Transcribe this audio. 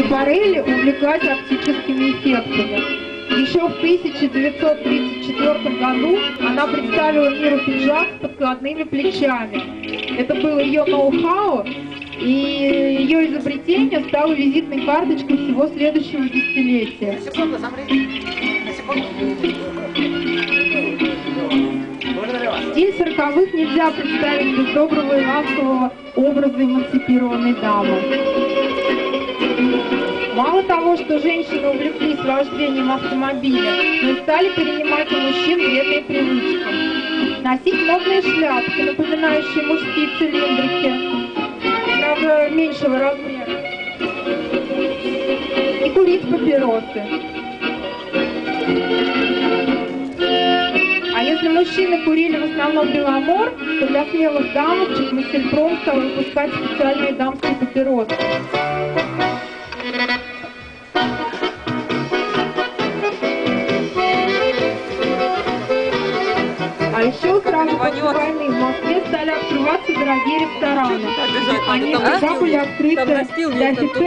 Борелли увлеклась оптическими эффектами. Еще в 1934 году она представила миру пиджак с подкладными плечами. Это было ее ноу-хау, и ее изобретение стало визитной карточкой всего следующего десятилетия. Стиль 40-х нельзя представить без доброго и ласкового образа эмансипированной дамы. Мало того, что женщины увлеклись вождением автомобиля, но и стали перенимать у мужчин вредные привычки. Носить модные шляпки, напоминающие мужские цилиндрики, правда, меньшего размера. И курить папиросы. А если мужчины курили в основном беломор, то для смелых дамочек Массельпром стал выпускать специальные дамские папиросы. А еще сразу после войны в Москве стали открываться дорогие рестораны. Они всегда были открыты для офицеров.